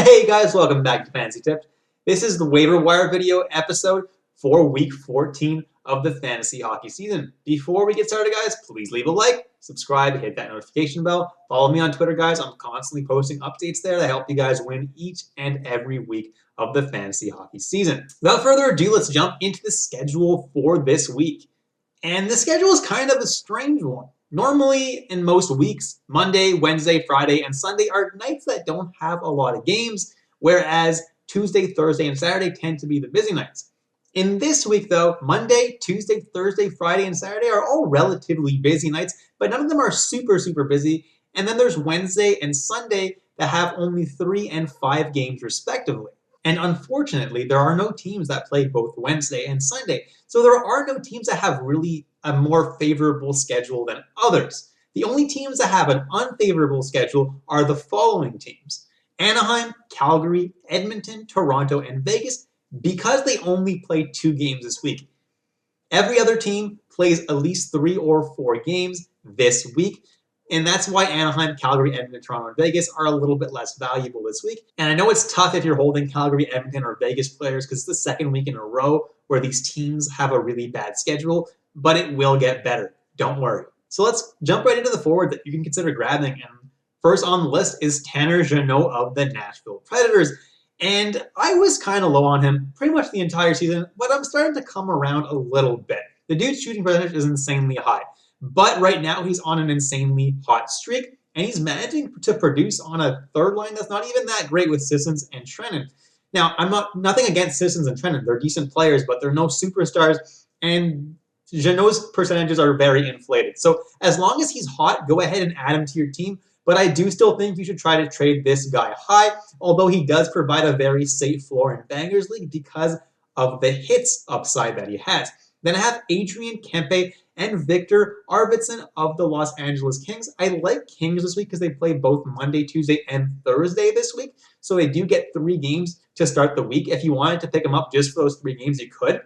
Hey guys, welcome back to Fantasy Tips. This is the waiver wire video episode for week 14 of the fantasy hockey season. Before we get started, guys, please leave a like, subscribe, hit that notification bell. Follow me on Twitter, guys. I'm constantly posting updates there that help you guys win each and every week of the fantasy hockey season. Without further ado, let's jump into the schedule for this week. And the schedule is kind of a strange one. Normally, in most weeks, Monday, Wednesday, Friday, and Sunday are nights that don't have a lot of games, whereas Tuesday, Thursday, and Saturday tend to be the busy nights. In this week, though, Monday, Tuesday, Thursday, Friday, and Saturday are all relatively busy nights, but none of them are super busy. And then there's Wednesday and Sunday that have only 3 and 5 games respectively. And unfortunately, there are no teams that play both Wednesday and Sunday. So there are no teams that have really a more favorable schedule than others. The only teams that have an unfavorable schedule are the following teams: Anaheim, Calgary, Edmonton, Toronto, and Vegas, because they only play 2 games this week. Every other team plays at least 3 or 4 games this week. And that's why Anaheim, Calgary, Edmonton, Toronto, and Vegas are a little bit less valuable this week. And I know it's tough if you're holding Calgary, Edmonton, or Vegas players because it's the second week in a row where these teams have a really bad schedule, but it will get better. Don't worry. So let's jump right into the forward that you can consider grabbing. And first on the list is Tanner Jeannot of the Nashville Predators. And I was kind of low on him pretty much the entire season, but I'm starting to come around a little bit. The dude's shooting percentage is insanely high. But right now, he's on an insanely hot streak, and he's managing to produce on a third line that's not even that great with Sissons and Trennan. Now, nothing against Sissons and Trennan. They're decent players, but they're no superstars, and Jeannot's percentages are very inflated. So as long as he's hot, go ahead and add him to your team. But I do still think you should try to trade this guy high, although he does provide a very safe floor in Bangers League because of the hits upside that he has. Then I have Adrian Kempe and Victor Arvidsson of the Los Angeles Kings. I like Kings this week because they play both Monday, Tuesday, and Thursday this week. So they do get 3 games to start the week. If you wanted to pick them up just for those 3 games, you could.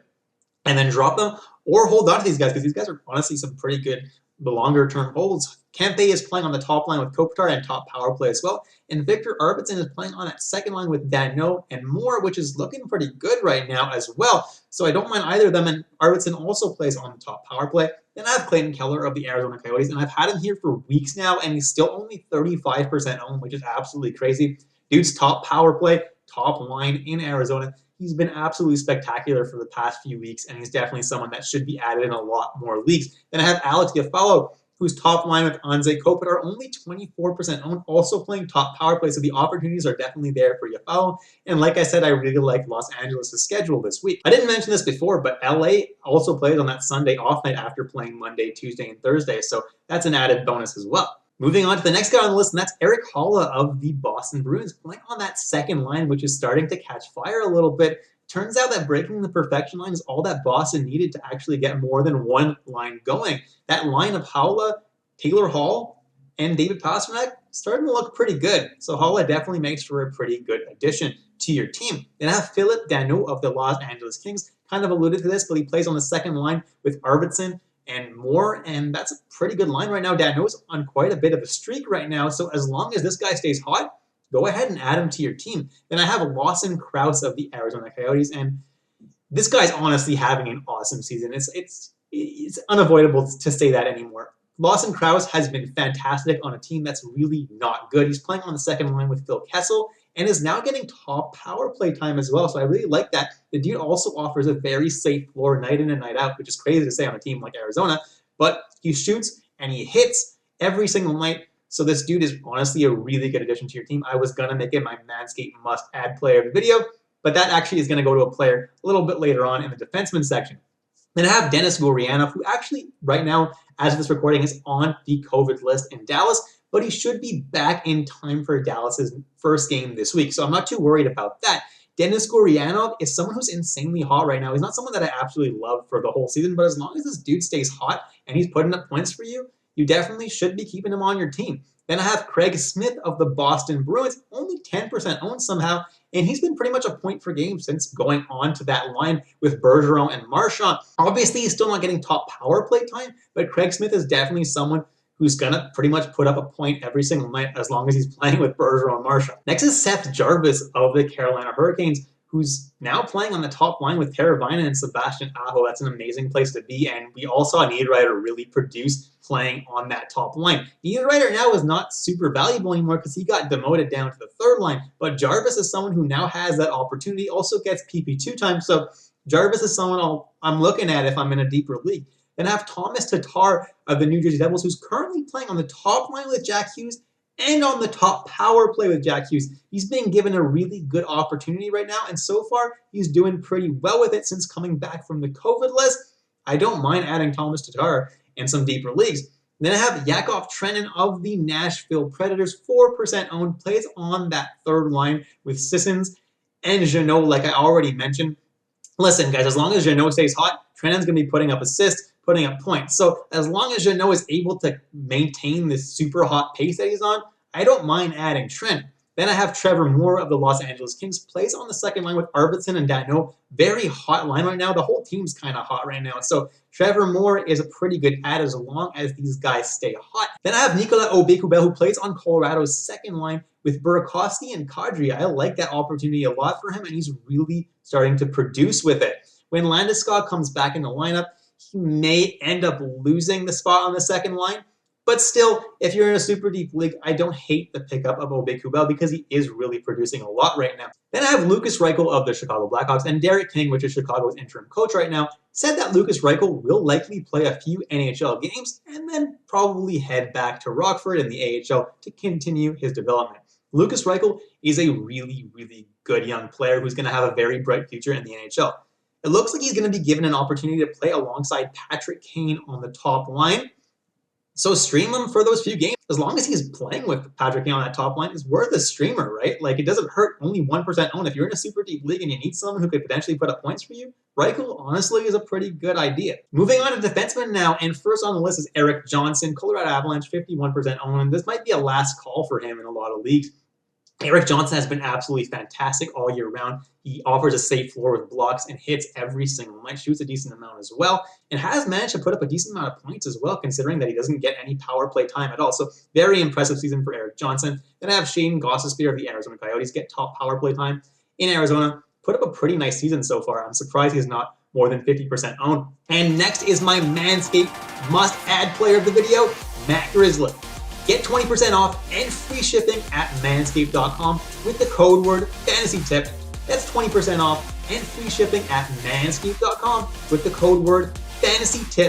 And then drop them or hold on to these guys because these guys are honestly some pretty good longer-term holds. Kempe is playing on the top line with Kopitar and top power play as well. And Victor Arvidsson is playing on that second line with Danault and Moore, which is looking pretty good right now as well. So I don't mind either of them. And Arvidsson also plays on the top power play. Then I have Clayton Keller of the Arizona Coyotes, and I've had him here for weeks now, and he's still only 35% owned, which is absolutely crazy. Dude's top power play, top line in Arizona. He's been absolutely spectacular for the past few weeks, and he's definitely someone that should be added in a lot more leagues. Then I have Alex Iafallo, who's top line with Anze Kopitar, only 24% owned, also playing top power play, so the opportunities are definitely there for Iafallo. And like I said, I really like Los Angeles' schedule this week. I didn't mention this before, but LA also plays on that Sunday off night after playing Monday, Tuesday, and Thursday, so that's an added bonus as well. Moving on to the next guy on the list, and that's Erik Haula of the Boston Bruins, playing on that second line, which is starting to catch fire a little bit. Turns out that breaking the perfection line is all that Boston needed to actually get more than one line going. That line of Haula, Taylor Hall, and David Pastrnak starting to look pretty good. So Haula definitely makes for a pretty good addition to your team. Then I have Philip Danault of the Los Angeles Kings. Kind of alluded to this, but he plays on the second line with Arvidsson and Moore, and that's a pretty good line right now. Danault's on quite a bit of a streak right now, so as long as this guy stays hot, go ahead and add him to your team. Then I have Lawson Crouse of the Arizona Coyotes, and this guy's honestly having an awesome season. It's unavoidable to say that anymore. Lawson Crouse has been fantastic on a team that's really not good. He's playing on the second line with Phil Kessel and is now getting top power play time as well. So I really like that. The dude also offers a very safe floor night in and night out, which is crazy to say on a team like Arizona. But he shoots and he hits every single night. So this dude is honestly a really good addition to your team. I was going to make it my Manscaped must-add player of the video, but that actually is going to go to a player a little bit later on in the defenseman section. Then I have Denis Gurianov, who actually right now, as of this recording, is on the COVID list in Dallas, but he should be back in time for Dallas's first game this week. So I'm not too worried about that. Denis Gurianov is someone who's insanely hot right now. He's not someone that I absolutely love for the whole season, but as long as this dude stays hot and he's putting up points for you, you definitely should be keeping him on your team. Then I have Craig Smith of the Boston Bruins, only 10% owned somehow, and he's been pretty much a point per game since going on to that line with Bergeron and Marchand. Obviously, he's still not getting top power play time, but Craig Smith is definitely someone who's going to pretty much put up a point every single night as long as he's playing with Bergeron and Marchand. Next is Seth Jarvis of the Carolina Hurricanes, who's now playing on the top line with Teravainen and Sebastian Aho. That's an amazing place to be, and we all saw Niederreiter really produce playing on that top line. Niederreiter now is not super valuable anymore because he got demoted down to the third line, but Jarvis is someone who now has that opportunity, also gets PP2 time, so Jarvis is someone I'm looking at if I'm in a deeper league. Then I have Thomas Tatar of the New Jersey Devils, who's currently playing on the top line with Jack Hughes and on the top power play with Jack Hughes. He's being given a really good opportunity right now, and so far, he's doing pretty well with it since coming back from the COVID list. I don't mind adding Thomas Tatar in some deeper leagues. Then I have Yakov Trenin of the Nashville Predators, 4% owned, plays on that third line with Sissons and Jeannot, like I already mentioned. Listen, guys, as long as Jeannot stays hot, Trenin's going to be putting up assists, putting up points. So as long as Jeannot is able to maintain this super hot pace that he's on, I don't mind adding Trent. Then I have Trevor Moore of the Los Angeles Kings, plays on the second line with Arvidsson and Danault. Very hot line right now. The whole team's kind of hot right now. So Trevor Moore is a pretty good add as long as these guys stay hot. Then I have Nicolas Aube-Kubel, who plays on Colorado's second line with Burakovsky and Kadri. I like that opportunity a lot for him, and he's really starting to produce with it. When Landeskog comes back in the lineup, he may end up losing the spot on the second line. But still, if you're in a super deep league, I don't hate the pickup of Aube-Kubel because he is really producing a lot right now. Then I have Lucas Reichel of the Chicago Blackhawks, and Derek King, which is Chicago's interim coach right now, said that Lucas Reichel will likely play a few NHL games and then probably head back to Rockford in the AHL to continue his development. Lucas Reichel is a really, really good young player who's going to have a very bright future in the NHL. It looks like he's going to be given an opportunity to play alongside Patrick Kane on the top line. So stream him for those few games. As long as he's playing with Patrick Kane on that top line, it's worth a streamer, right? Like, it doesn't hurt only 1% own. If you're in a super deep league and you need someone who could potentially put up points for you, Reichel honestly is a pretty good idea. Moving on to defensemen now, and first on the list is Erik Johnson, Colorado Avalanche, 51% owned. This might be a last call for him in a lot of leagues. Erik Johnson has been absolutely fantastic all year round. He offers a safe floor with blocks and hits every single night, shoots a decent amount as well, and has managed to put up a decent amount of points as well, considering that he doesn't get any power play time at all. So very impressive season for Erik Johnson. Then I have Shane Gostisbehere of the Arizona Coyotes, get top power play time in Arizona. Put up a pretty nice season so far. I'm surprised he's not more than 50% owned. And next is my Manscaped must-add player of the video, Matt Grzelcyk. Get 20% off and free shipping at manscaped.com with the code word FANTASYTIP. That's 20% off and free shipping at manscaped.com with the code word FANTASYTIP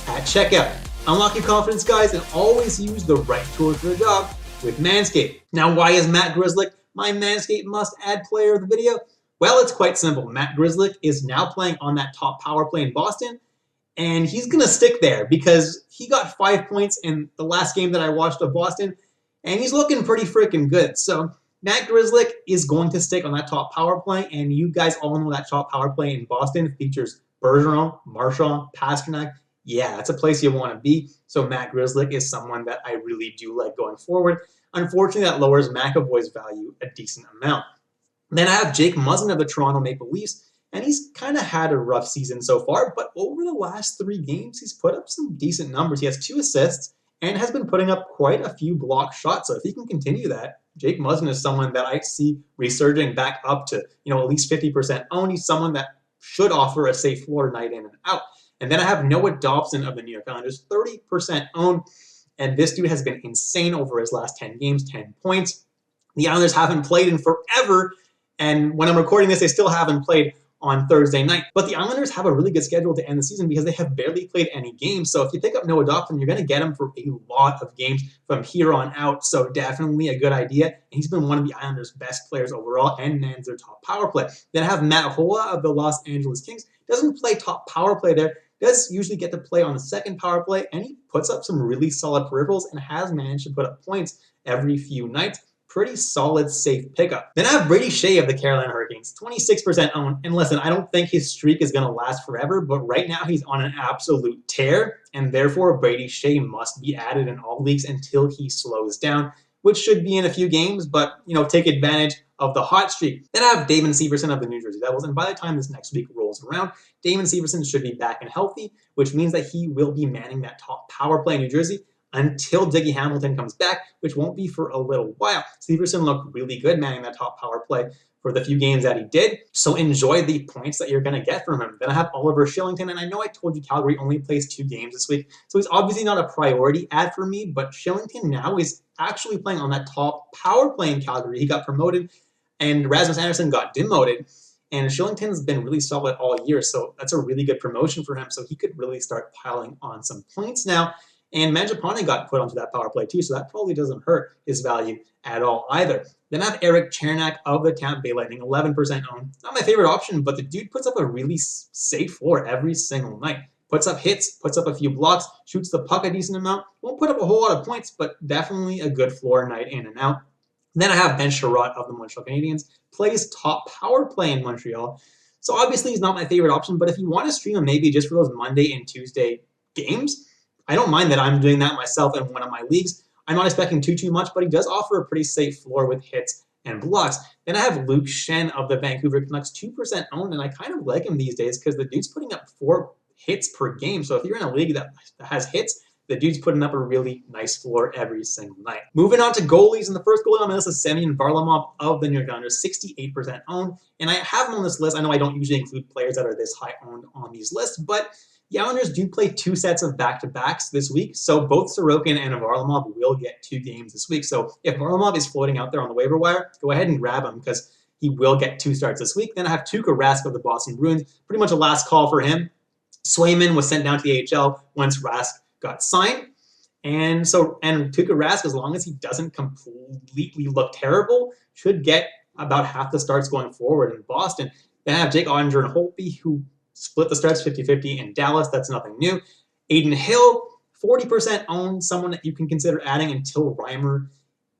at checkout. Unlock your confidence, guys, and always use the right tools for the job with Manscaped. Now, why is Matt Grzelcyk my Manscaped must-add player of the video? Well, it's quite simple. Matt Grzelcyk is now playing on that top power play in Boston, and he's going to stick there because he got 5 points in the last game that I watched of Boston, and he's looking pretty freaking good. So Matt Grzelcyk is going to stick on that top power play, and you guys all know that top power play in Boston features Bergeron, Marchand, Pastrnak. Yeah, that's a place you want to be. So Matt Grzelcyk is someone that I really do like going forward. Unfortunately, that lowers McAvoy's value a decent amount. Then I have Jake Muzzin of the Toronto Maple Leafs. And he's kind of had a rough season so far, but over the last 3 games, he's put up some decent numbers. He has 2 assists and has been putting up quite a few block shots. So if he can continue that, Jake Muzzin is someone that I see resurging back up to, at least 50% owned. He's someone that should offer a safe floor night in and out. And then I have Noah Dobson of the New York Islanders, 30% owned. And this dude has been insane over his last 10 games, 10 points. The Islanders haven't played in forever. And when I'm recording this, they still haven't played on Thursday night. But the Islanders have a really good schedule to end the season because they have barely played any games. So if you pick up Noah Dobson, you're going to get him for a lot of games from here on out. So definitely a good idea. And he's been one of the Islanders' best players overall and mans their top power play. Then I have Matt Hoa of the Los Angeles Kings. Doesn't play top power play there. Does usually get to play on the second power play. And he puts up some really solid peripherals and has managed to put up points every few nights. Pretty solid, safe pickup. Then I have Brady Shea of the Carolina Hurricanes, 26% owned. And listen, I don't think his streak is going to last forever, but right now he's on an absolute tear, and therefore Brady Shea must be added in all leagues until he slows down, which should be in a few games, but, take advantage of the hot streak. Then I have Damon Severson of the New Jersey Devils, and by the time this next week rolls around, Damon Severson should be back and healthy, which means that he will be manning that top power play in New Jersey. until Dougie Hamilton comes back, which won't be for a little while. Severson looked really good manning that top power play for the few games that he did. So enjoy the points that you're going to get from him. Then I have Oliver Shillington, and I know I told you Calgary only plays 2 games this week, so he's obviously not a priority add for me, but Shillington now is actually playing on that top power play in Calgary. He got promoted, and Rasmus Andersson got demoted, and Shillington's been really solid all year, so that's a really good promotion for him, so he could really start piling on some points now. And Mangiapane got put onto that power play too, so that probably doesn't hurt his value at all either. Then I have Eric Chernak of the Tampa Bay Lightning, 11% owned. Not my favorite option, but the dude puts up a really safe floor every single night. Puts up hits, puts up a few blocks, shoots the puck a decent amount. Won't put up a whole lot of points, but definitely a good floor night in and out. Then I have Ben Sherratt of the Montreal Canadiens, plays top power play in Montreal. So obviously he's not my favorite option, but if you want to stream him maybe just for those Monday and Tuesday games, I don't mind that. I'm doing that myself in one of my leagues. I'm not expecting too much, but he does offer a pretty safe floor with hits and blocks. Then I have Luke Schenn of the Vancouver Canucks, 2% owned, and I kind of like him these days because the dude's putting up 4 hits per game. So if you're in a league that has hits, the dude's putting up a really nice floor every single night. Moving on to goalies, and the first goalie on my list is Semyon Varlamov of the New York Islanders, 68% owned. And I have him on this list. I know I don't usually include players that are this high owned on these lists, but the Islanders do play 2 sets of back-to-backs this week, so both Sorokin and Varlamov will get 2 games this week. So if Varlamov is floating out there on the waiver wire, go ahead and grab him because he will get 2 starts this week. Then I have Tuukka Rask of the Boston Bruins, pretty much a last call for him. Swayman was sent down to the AHL once Rask got signed. And Tuukka Rask, as long as he doesn't completely look terrible, should get about half the starts going forward in Boston. Then I have Jake Ottinger and Holtby, who split the starts 50-50 in Dallas. That's nothing new. Aiden Hill, 40% owned, someone that you can consider adding until Reimer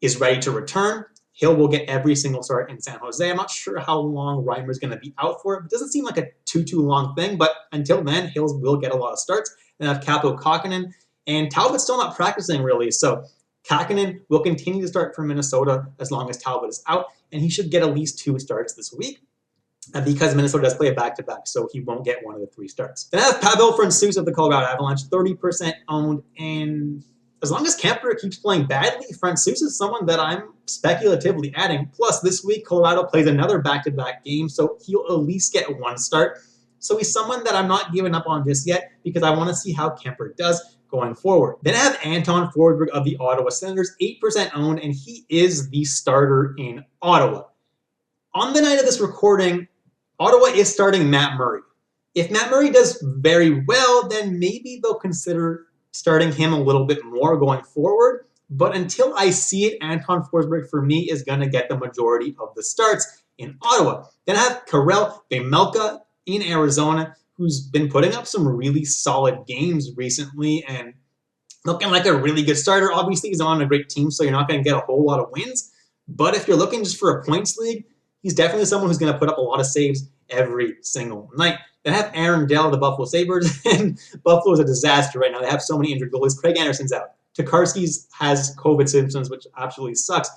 is ready to return. Hill will get every single start in San Jose. I'm not sure how long Reimer's going to be out for. It doesn't seem like a too long thing, but until then, Hills will get a lot of starts. Then I have Kaapo Kähkönen, and Talbot's still not practicing really, so Kähkönen will continue to start for Minnesota as long as Talbot is out, and he should get at least 2 starts this week. Because Minnesota does play a back-to-back, so he won't get one of the 3 starts. Then I have Pavel Francouz of the Colorado Avalanche, 30% owned, and as long as Kemper keeps playing badly, Francouz is someone that I'm speculatively adding. Plus, this week, Colorado plays another back-to-back game, so he'll at least get 1 start. So he's someone that I'm not giving up on just yet because I want to see how Kemper does going forward. Then I have Anton Forsberg of the Ottawa Senators, 8% owned, and he is the starter in Ottawa. On the night of this recording, Ottawa is starting Matt Murray. If Matt Murray does very well, then maybe they'll consider starting him a little bit more going forward. But until I see it, Anton Forsberg for me is going to get the majority of the starts in Ottawa. Then I have Karel Vejmelka in Arizona, who's been putting up some really solid games recently and looking like a really good starter. Obviously, he's on a great team, so you're not going to get a whole lot of wins. But if you're looking just for a points league, he's definitely someone who's going to put up a lot of saves every single night. Then I have Aaron Dell of the Buffalo Sabres, and Buffalo is a disaster right now. They have so many injured goalies. Craig Anderson's out. Tokarski's has COVID symptoms, which absolutely sucks.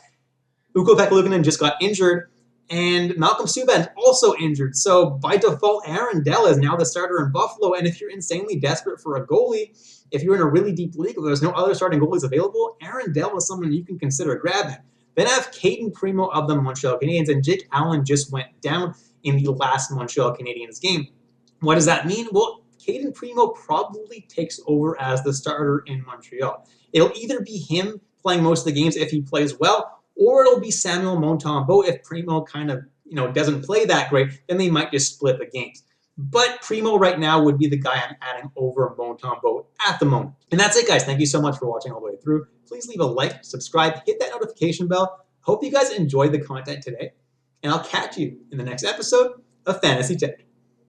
Ukko Pekka just got injured, and Malcolm Subban's also injured. So by default, Aaron Dell is now the starter in Buffalo, and if you're insanely desperate for a goalie, if you're in a really deep league where there's no other starting goalies available, Aaron Dell is someone you can consider grabbing. Then I have Caden Primo of the Montreal Canadiens, and Jake Allen just went down in the last Montreal Canadiens game. What does that mean? Well, Caden Primo probably takes over as the starter in Montreal. It'll either be him playing most of the games if he plays well, or it'll be Samuel Montembeault if Primo kind of doesn't play that great. Then they might just split the games. But Primo right now would be the guy I'm adding over Montembeault at the moment. And that's it, guys. Thank you so much for watching all the way through. Please leave a like, subscribe, hit that notification bell. Hope you guys enjoyed the content today, and I'll catch you in the next episode of Fantasy Tech.